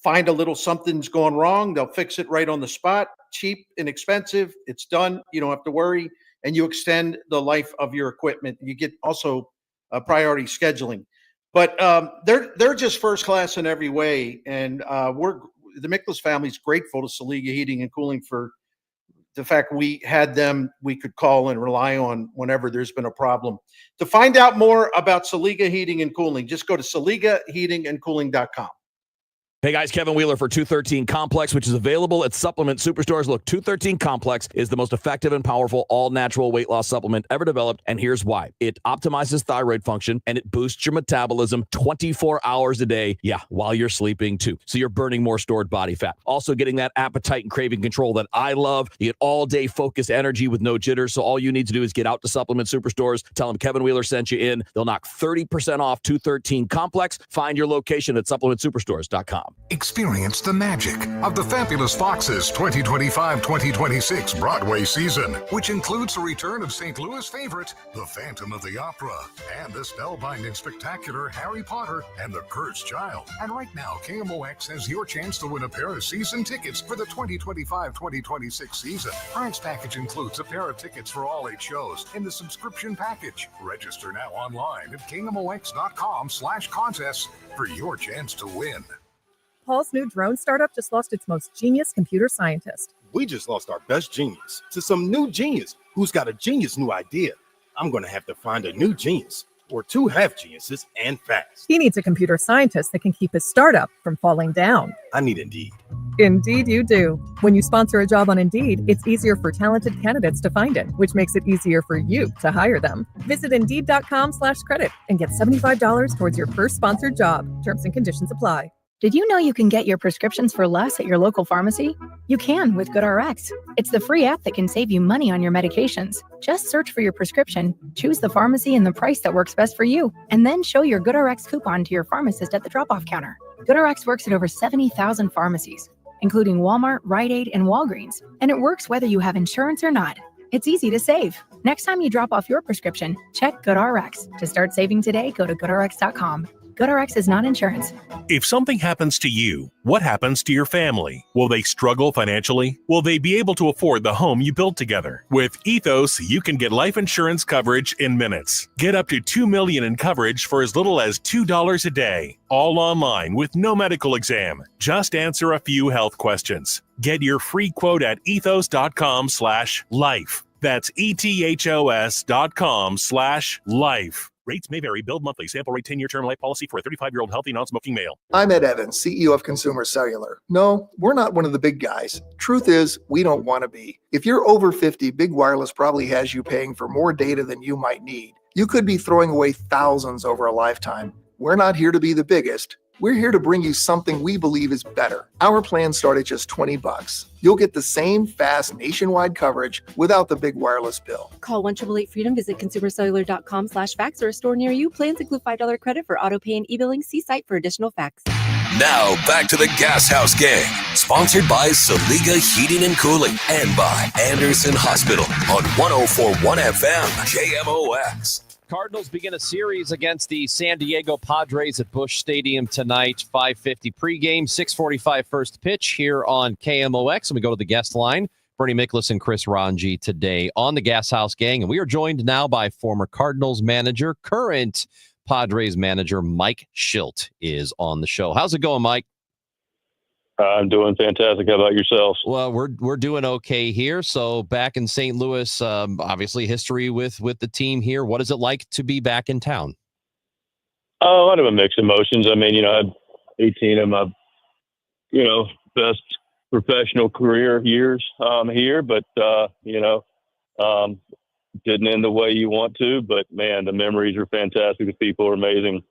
find a little something's going wrong. They'll fix it right on the spot, cheap, inexpensive. It's done. You don't have to worry. And you extend the life of your equipment. You get also priority scheduling. But they're just first class in every way. And the Miklas family is grateful to Saliga Heating and Cooling for the fact we had them, we could call and rely on whenever there's been a problem. To find out more about Saliga Heating and Cooling, just go to SaligaHeatingandCooling.com. Hey guys, Kevin Wheeler for 213 Complex, which is available at supplement superstores. Look, 213 Complex is the most effective and powerful all-natural weight loss supplement ever developed, and here's why. It optimizes thyroid function, and it boosts your metabolism 24 hours a day, while you're sleeping too. So you're burning more stored body fat. Also getting that appetite and craving control that I love. You get all-day focused energy with no jitters, so all you need to do is get out to supplement superstores, tell them Kevin Wheeler sent you in. They'll knock 30% off 213 Complex. Find your location at supplementsuperstores.com. Experience the magic of the Fabulous Foxes 2025-2026 Broadway season, which includes the return of St. Louis favorite, The Phantom of the Opera, and the spellbinding spectacular Harry Potter and the Cursed Child. And right now, KMOX has your chance to win a pair of season tickets for the 2025-2026 season. Prize package includes a pair of tickets for all 8 shows in the subscription package. Register now online at KMOX.com/contests for your chance to win. Paul's new drone startup just lost its most genius computer scientist. We just lost our best genius to some new genius who's got a genius new idea. I'm going to have to find a new genius or 2 half geniuses and fast. He needs a computer scientist that can keep his startup from falling down. I need Indeed. Indeed you do. When you sponsor a job on Indeed, it's easier for talented candidates to find it, which makes it easier for you to hire them. Visit Indeed.com/credit and get $75 towards your first sponsored job. Terms and conditions apply. Did you know you can get your prescriptions for less at your local pharmacy? You can with GoodRx. It's the free app that can save you money on your medications. Just search for your prescription, choose the pharmacy and the price that works best for you, and then show your GoodRx coupon to your pharmacist at the drop-off counter. GoodRx works at over 70,000 pharmacies, including Walmart, Rite Aid, and Walgreens, and it works whether you have insurance or not. It's easy to save. Next time you drop off your prescription, check GoodRx. To start saving today, go to GoodRx.com. GoodRx is not insurance. If something happens to you, what happens to your family? Will they struggle financially? Will they be able to afford the home you built together? With Ethos, you can get life insurance coverage in minutes. Get up to $2 million in coverage for as little as $2 a day. All online with no medical exam. Just answer a few health questions. Get your free quote at ethos.com/life. That's ethos.com/life. Rates may vary. Billed monthly. Sample rate 10-year term life policy for a 35-year-old healthy non-smoking male. I'm Ed Evans, CEO of Consumer Cellular. No, we're not one of the big guys. Truth is, we don't want to be. If you're over 50, Big Wireless probably has you paying for more data than you might need. You could be throwing away thousands over a lifetime. We're not here to be the biggest. We're here to bring you something we believe is better. Our plans start at just $20. You'll get the same fast nationwide coverage without the big wireless bill. Call 1-888-FREEDOM, visit consumercellular.com/facts or a store near you. Plans include $5 credit for auto pay and e-billing. See site for additional facts. Now back to the Gashouse Gang, sponsored by Saliga Heating and Cooling and by Anderson Hospital on 104.1 FM KMOX. Cardinals begin a series against the San Diego Padres at Busch Stadium tonight. 5:50 pregame, 6:45 first pitch here on KMOX. And we go to the guest line. Bernie Miklasz and Chris Ranji today on the Gas House Gang. And we are joined now by former Cardinals manager, current Padres manager, Mike Shildt is on the show. How's it going, Mike? I'm doing fantastic. How about yourselves? Well, we're doing okay here. So back in St. Louis, obviously history with the team here. What is it like to be back in town? A lot of mixed emotions. I mean, I had 18 of my, best professional career years here, but didn't end the way you want to. But man, the memories are fantastic. The people are amazing.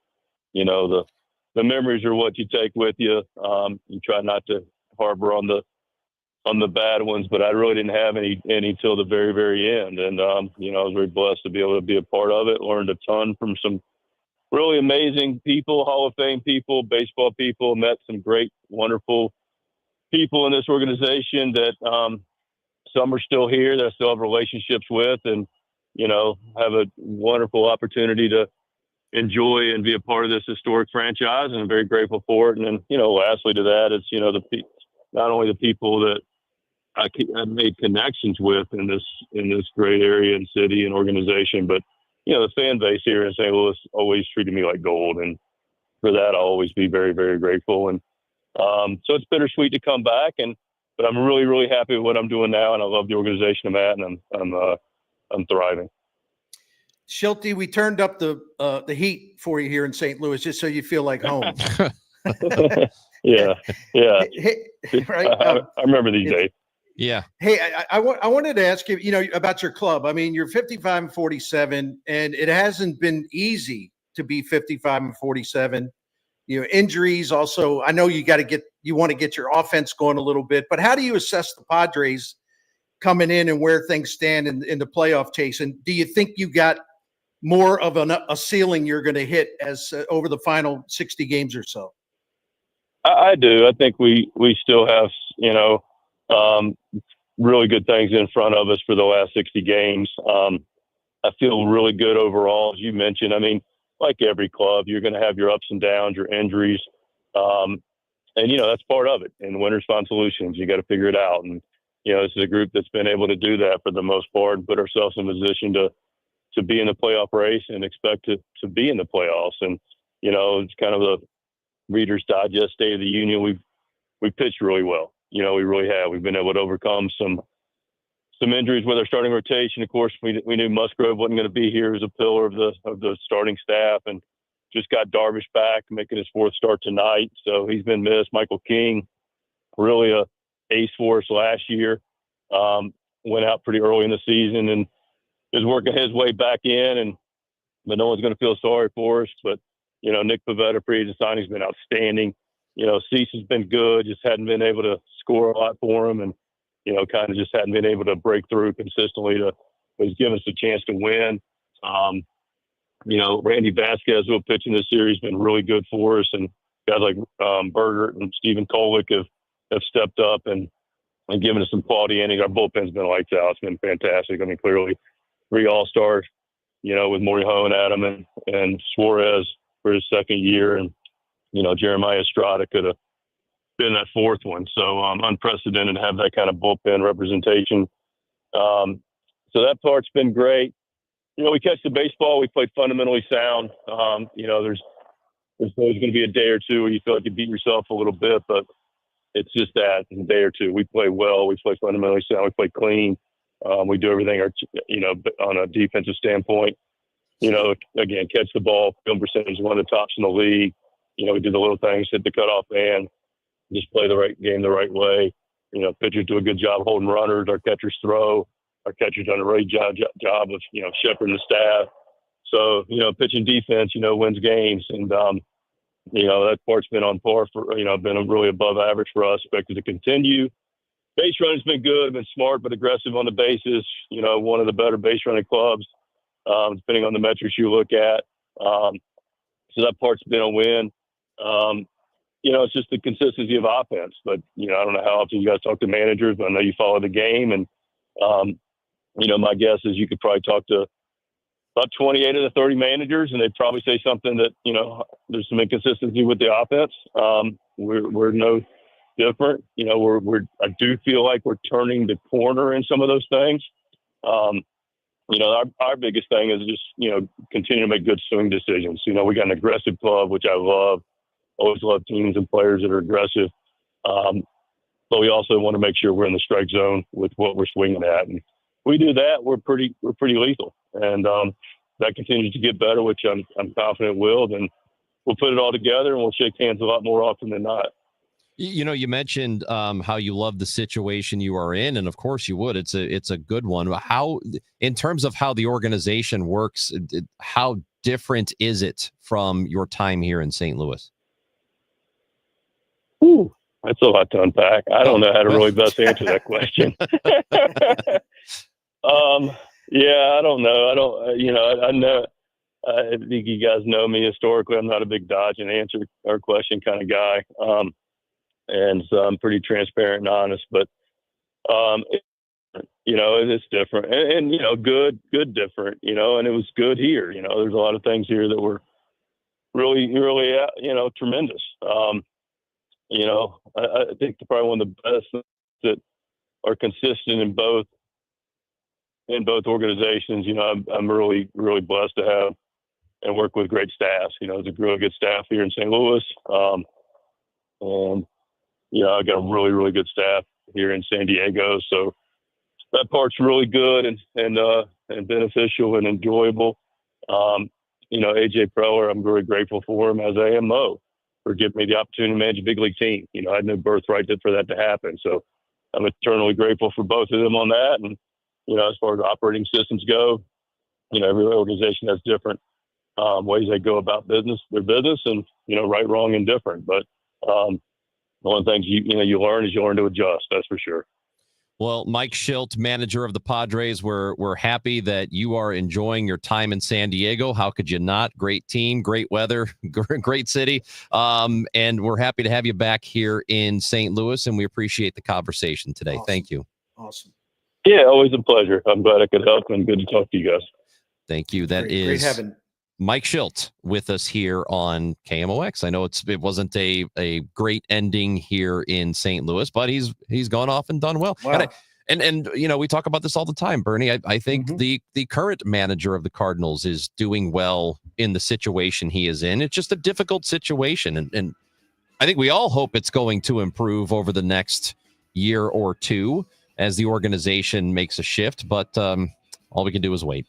The memories are what you take with you. You try not to harbor on the bad ones, but I really didn't have any till the very, very end. And I was very blessed to be able to be a part of it. Learned a ton from some really amazing people, Hall of Fame people, baseball people. Met some great, wonderful people in this organization that some are still here that I still have relationships with, and have a wonderful opportunity to enjoy and be a part of this historic franchise, and I'm very grateful for it. And then lastly to that, it's not only the people that I made connections with in this great area and city and organization, but the fan base here in St. Louis always treated me like gold, and for that I'll always be very, very grateful. And so it's bittersweet to come back, but I'm really, really happy with what I'm doing now, and I love the organization I'm at, and I'm thriving. Shildt, we turned up the heat for you here in St. Louis just so you feel like home. yeah. Right. I remember these days. Yeah. Hey, I wanted to ask you, about your club. I mean, you're 55-47, and it hasn't been easy to be 55-47. Injuries also. I know you want to get your offense going a little bit, but how do you assess the Padres coming in and where things stand in the playoff chase? And do you think you got more of a ceiling you're going to hit as over the final 60 games or so? I do. I think we still have, really good things in front of us for the last 60 games. I feel really good overall, as you mentioned. I mean, like every club, you're going to have your ups and downs, your injuries. And, that's part of it. And winners find solutions. You got to figure it out. And, this is a group that's been able to do that for the most part and put ourselves in a position to be in the playoff race and expect to be in the playoffs. And, it's kind of the Reader's Digest State of the Union. We've pitched really well. We really have. We've been able to overcome some injuries with our starting rotation. Of course, we knew Musgrove wasn't going to be here as a pillar of the starting staff, and just got Darvish back, making his fourth start tonight. So he's been missed. Michael King, really a ace for us last year, went out pretty early in the season and is working his way back in, but no one's going to feel sorry for us. But Nick Pivetta, free agent signing, has been outstanding. Cease has been good, just hadn't been able to score a lot for him, and kind of just hadn't been able to break through consistently was giving us a chance to win. Randy Vasquez, who will pitch in this series, been really good for us, and guys like Bergert and Stephen Kolek have stepped up and given us some quality innings. Our bullpen's been lights out. It's been fantastic. I mean, clearly 3 All-Stars, with Morejon, Adam, and Suarez for his second year, and Jeremiah Estrada could have been that fourth one. So unprecedented to have that kind of bullpen representation. So that part's been great. We catch the baseball. We play fundamentally sound. There's always going to be a day or two where you feel like you beat yourself a little bit, but it's just that in a day or two. We play well. We play fundamentally sound. We play clean. We do everything, on a defensive standpoint. Again, catch the ball. Field percentage is one of the tops in the league. We do the little things, hit the cutoff man, just play the right game the right way. Pitchers do a good job holding runners. Our catchers throw. Our catchers done a really job of, shepherding the staff. So, pitching defense, wins games. And, that part's been on par for, been really above average for us. Expected to continue. Base running's been good, been smart but aggressive on the bases. One of the better base running clubs, depending on the metrics you look at. So that part's been a win. It's just the consistency of offense. But, I don't know how often you guys talk to managers, but I know you follow the game. And, my guess is you could probably talk to about 28 of the 30 managers, and they'd probably say something that, there's some inconsistency with the offense. We're no different. You know, I do feel like we're turning the corner in some of those things. You know, our biggest thing is just, you know, continue to make good swing decisions. You know, we got an aggressive club, which I love. Always love teams and players that are aggressive. But we also want to make sure we're in the strike zone with what we're swinging at. And we do that, we're pretty lethal. And that continues to get better, which I'm confident will. Then we'll put it all together and we'll shake hands a lot more often than not. You know, you mentioned how you love the situation you are in, and of course you would. It's a good one. How, in terms of how the organization works, how different is it from your time here in St. Louis? Ooh, that's a lot to unpack. I don't know how to really best answer that question. Yeah, I don't know. I don't. You know, I know. I think you guys know me historically. I'm not a big dodge and answer or question kind of guy. And so I'm pretty transparent and honest, but, you know, it's different and, you know, good, different, you know, and it was good here. You know, there's a lot of things here that were really, you know, tremendous. You know, I think probably one of the best that are consistent in both organizations. You know, I'm really, blessed to have and work with great staffs. You know, there's a really good staff here in St. Louis. And, you know, I got a really good staff here in San Diego. So that part's really good and beneficial and enjoyable. You know, AJ Preller, I'm very grateful for him, as I am Mo, for giving me the opportunity to manage a big league team. You know, I had no birthright for that to happen. So I'm eternally grateful for both of them on that. And, you know, as far as operating systems go, you know, every organization has different ways they go about their business and, you know, right, wrong, and different. But, one of the things you learn is you learn to adjust. That's for sure. Well, Mike Schilt, manager of the Padres, we're happy that you are enjoying your time in San Diego. How could you not? Great team, great weather, great city. And we're happy to have you back here in St. Louis, and we appreciate the conversation today. Awesome. Thank you. Awesome. Yeah, always a pleasure. I'm glad I could help, and good to talk to you guys. Thank you. That is great having Mike Schilt with us here on KMOX. I know it wasn't a great ending here in St. Louis, but he's gone off and done well. Wow. And you know, we talk about this all the time, Bernie. I think the current manager of the Cardinals is doing well in the situation he is in. It's just a difficult situation, and I think we all hope it's going to improve over the next year or two as the organization makes a shift. But all we can do is wait.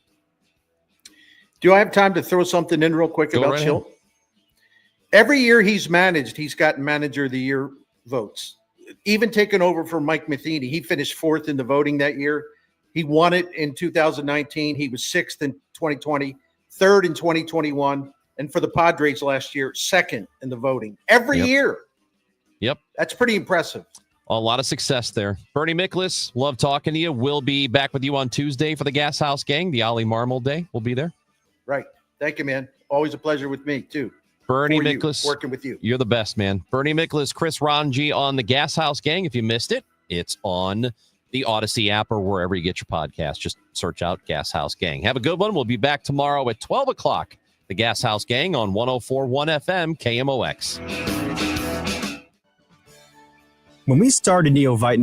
Do I have time to throw something in real quick about Schilt? Every year he's managed, he's gotten manager of the year votes. Even taken over from Mike Matheny. He finished 4th in the voting that year. He won it in 2019. He was 6th in 2020, 3rd in 2021. And for the Padres last year, 2nd in the voting. Every year. Yep. That's pretty impressive. A lot of success there. Bernie Miklasz, love talking to you. We'll be back with you on Tuesday for the Gashouse Gang, the Ollie Marmol Day. We'll be there. Right. Thank you, man. Always a pleasure with me, too. Bernie Miklasz, working with you. You're the best, man. Bernie Miklasz, Chris Ranji on the Gashouse Gang. If you missed it, it's on the Odyssey app or wherever you get your podcast. Just search out Gashouse Gang. Have a good one. We'll be back tomorrow at 12 o'clock. The Gashouse Gang on 104.1 FM KMOX. When we started Neovite